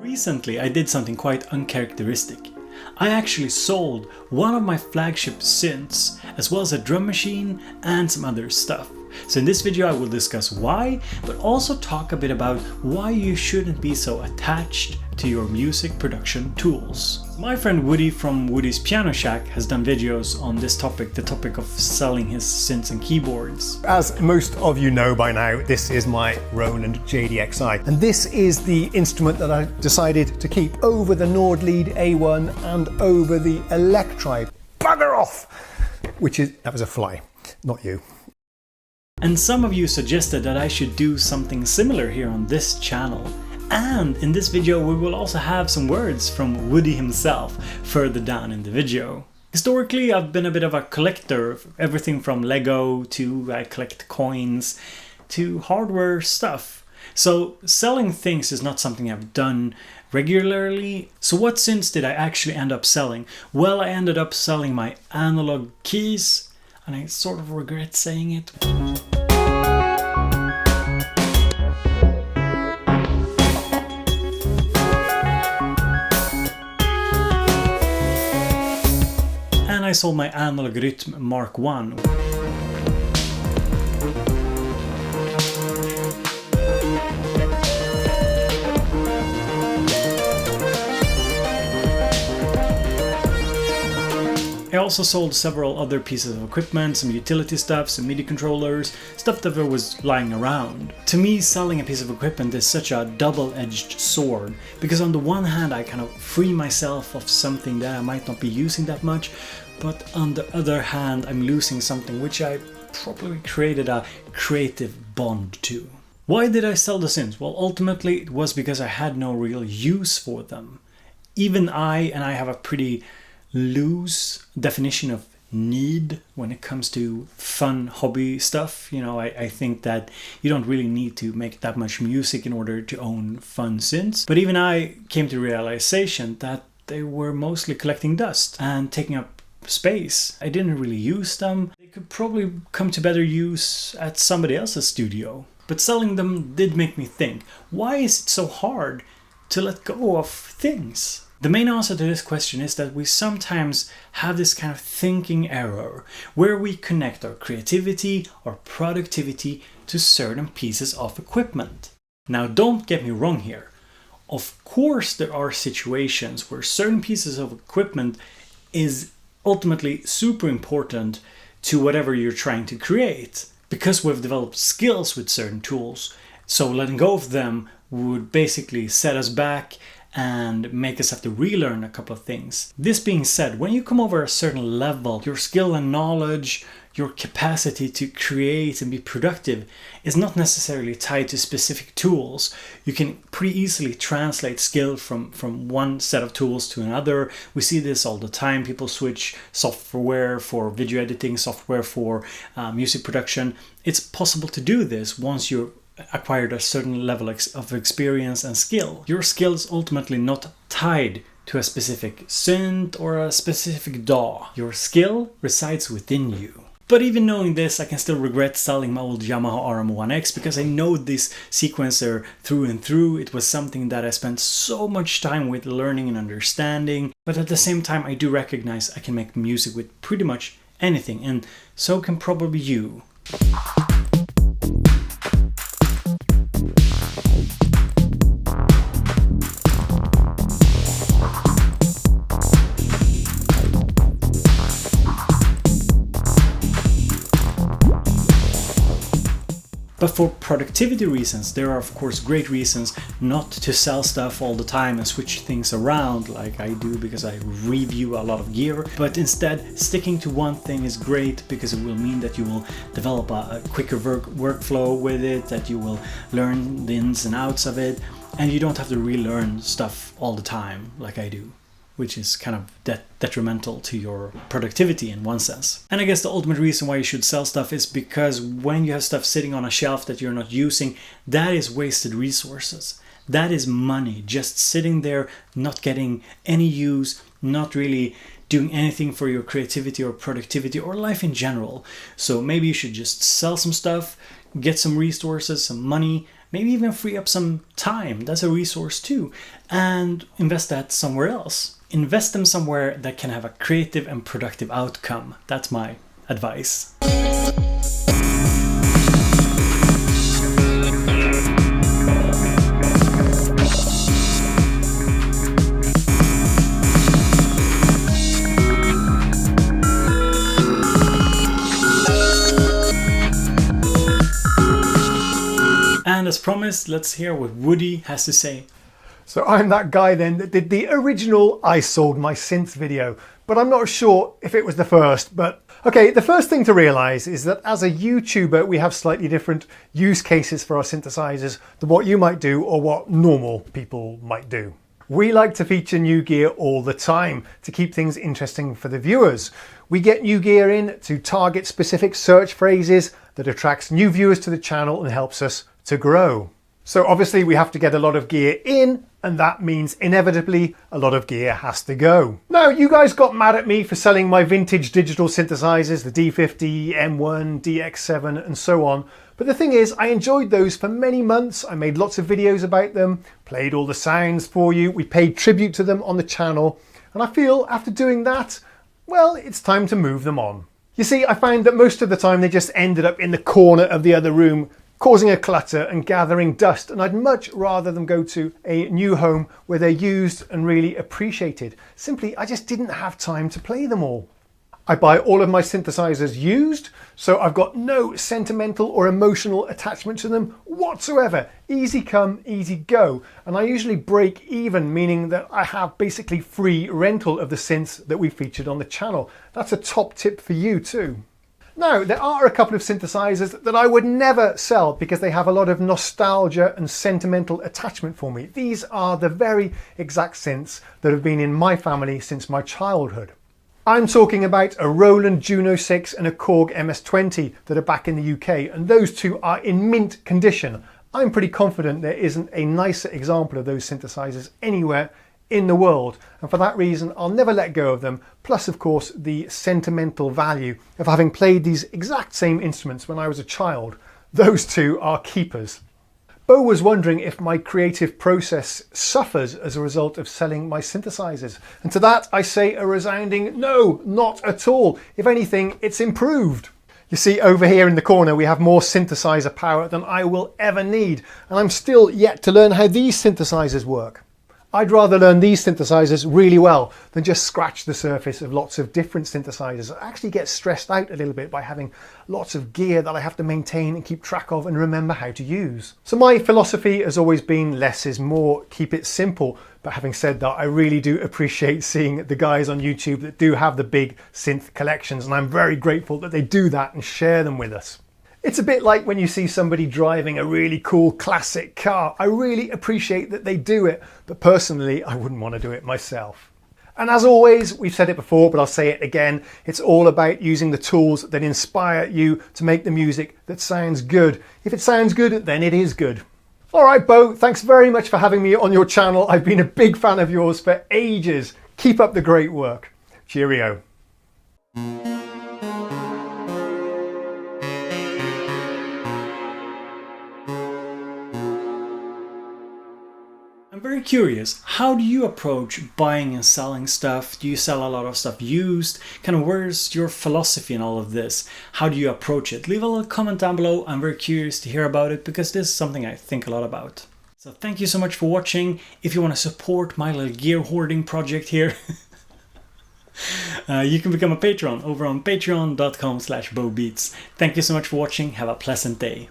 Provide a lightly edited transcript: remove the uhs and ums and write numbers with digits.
Recently, I did something quite uncharacteristic. I actually sold one of my flagship synths, as well as a drum machine and some other stuff. So in this video I will discuss why, but also talk a bit about why you shouldn't be so attached to your music production tools. My friend Woody from Woody's Piano Shack has done videos on this topic, the topic of selling his synths and keyboards. As most of you know by now, this is my Roland JDXI, and this is the instrument that I decided to keep over the Nordlead A1 and over the Electribe. Bugger off! That was a fly, not you. And some of you suggested that I should do something similar here on this channel. And in this video we will also have some words from Woody himself further down in the video. Historically I've been a bit of a collector of everything from Lego to I collect coins to hardware stuff. So selling things is not something I've done regularly. So what synths did I actually end up selling? Well, I ended up selling my analog keys, and I sort of regret saying it. And I sold my analog Rhythm Mark 1. I also sold several other pieces of equipment, some utility stuff, some MIDI controllers, stuff that was lying around. To me, selling a piece of equipment is such a double-edged sword, because on the one hand I kind of free myself of something that I might not be using that much, but on the other hand I'm losing something which I probably created a creative bond to. Why did I sell the synths? Well, ultimately it was because I had no real use for them. Even I have a pretty loose definition of need when it comes to fun hobby stuff. You know, I think that you don't really need to make that much music in order to own fun synths. But even I came to the realization that they were mostly collecting dust and taking up space. I didn't really use them. They could probably come to better use at somebody else's studio. But selling them did make me think, why is it so hard to let go of things? The main answer to this question is that we sometimes have this kind of thinking error where we connect our creativity or productivity to certain pieces of equipment. Now, don't get me wrong here. Of course, there are situations where certain pieces of equipment is ultimately super important to whatever you're trying to create, because we've developed skills with certain tools. So letting go of them would basically set us back and make us have to relearn a couple of things. This being said, when you come over a certain level, your skill and knowledge, your capacity to create and be productive is not necessarily tied to specific tools. You can pretty easily translate skill from one set of tools to another. We see this all the time. People switch software for video editing, software for music production. It's possible to do this once you're acquired a certain level of experience and skill. Your skill is ultimately not tied to a specific synth or a specific DAW. Your skill resides within you. But even knowing this, I can still regret selling my old Yamaha RM1X because I know this sequencer through and through. It was something that I spent so much time with learning and understanding. But at the same time, I do recognize I can make music with pretty much anything, and so can probably you. But for productivity reasons, there are of course great reasons not to sell stuff all the time and switch things around like I do because I review a lot of gear. But instead, sticking to one thing is great because it will mean that you will develop a quicker workflow with it, that you will learn the ins and outs of it, and you don't have to relearn stuff all the time like I do, which is kind of detrimental to your productivity in one sense. And I guess the ultimate reason why you should sell stuff is because when you have stuff sitting on a shelf that you're not using, that is wasted resources. That is money just sitting there, not getting any use, not really doing anything for your creativity or productivity or life in general. So maybe you should just sell some stuff, get some resources, some money, maybe even free up some time, that's a resource too, and invest that somewhere else. Invest them somewhere that can have a creative and productive outcome. That's my advice. And as promised, let's hear what Woody has to say. So I'm that guy then that did the original I sold my synths video, but I'm not sure if it was the first. But okay, the first thing to realize is that as a YouTuber, we have slightly different use cases for our synthesizers than what you might do or what normal people might do. We like to feature new gear all the time to keep things interesting for the viewers. We get new gear in to target specific search phrases that attracts new viewers to the channel and helps us to grow. So obviously we have to get a lot of gear in, and that means inevitably a lot of gear has to go. Now, you guys got mad at me for selling my vintage digital synthesizers, the D50, M1, DX7 and so on. But the thing is, I enjoyed those for many months. I made lots of videos about them, played all the sounds for you. We paid tribute to them on the channel. And I feel after doing that, well, it's time to move them on. You see, I found that most of the time they just ended up in the corner of the other room, causing a clutter and gathering dust, and I'd much rather them go to a new home where they're used and really appreciated. Simply, I just didn't have time to play them all. I buy all of my synthesizers used, so I've got no sentimental or emotional attachment to them whatsoever. Easy come, easy go. And I usually break even, meaning that I have basically free rental of the synths that we featured on the channel. That's a top tip for you too. Now, there are a couple of synthesizers that I would never sell because they have a lot of nostalgia and sentimental attachment for me. These are the very exact synths that have been in my family since my childhood. I'm talking about a Roland Juno 6 and a Korg MS-20 that are back in the UK, and those two are in mint condition. I'm pretty confident there isn't a nicer example of those synthesizers anywhere in the world, and for that reason I'll never let go of them, plus of course the sentimental value of having played these exact same instruments when I was a child. Those two are keepers. Bo was wondering if my creative process suffers as a result of selling my synthesizers, and to that I say a resounding no, not at all. If anything, it's improved. You see, over here in the corner we have more synthesizer power than I will ever need, and I'm still yet to learn how these synthesizers work. I'd rather learn these synthesizers really well than just scratch the surface of lots of different synthesizers. I actually get stressed out a little bit by having lots of gear that I have to maintain and keep track of and remember how to use. So my philosophy has always been less is more, keep it simple. But having said that, I really do appreciate seeing the guys on YouTube that do have the big synth collections, and I'm very grateful that they do that and share them with us. It's a bit like when you see somebody driving a really cool classic car. I really appreciate that they do it, but personally, I wouldn't want to do it myself. And as always, we've said it before, but I'll say it again, it's all about using the tools that inspire you to make the music that sounds good. If it sounds good, then it is good. All right, Bo, thanks very much for having me on your channel. I've been a big fan of yours for ages. Keep up the great work. Cheerio. I'm very curious, how do you approach buying and selling stuff? Do you sell a lot of stuff used? Kind of where's your philosophy in all of this? How do you approach it? Leave a little comment down below. I'm very curious to hear about it because this is something I think a lot about. So thank you so much for watching. If you want to support my little gear hoarding project here, you can become a patron over on patreon.com/BoBeats. Thank you so much for watching. Have a pleasant day.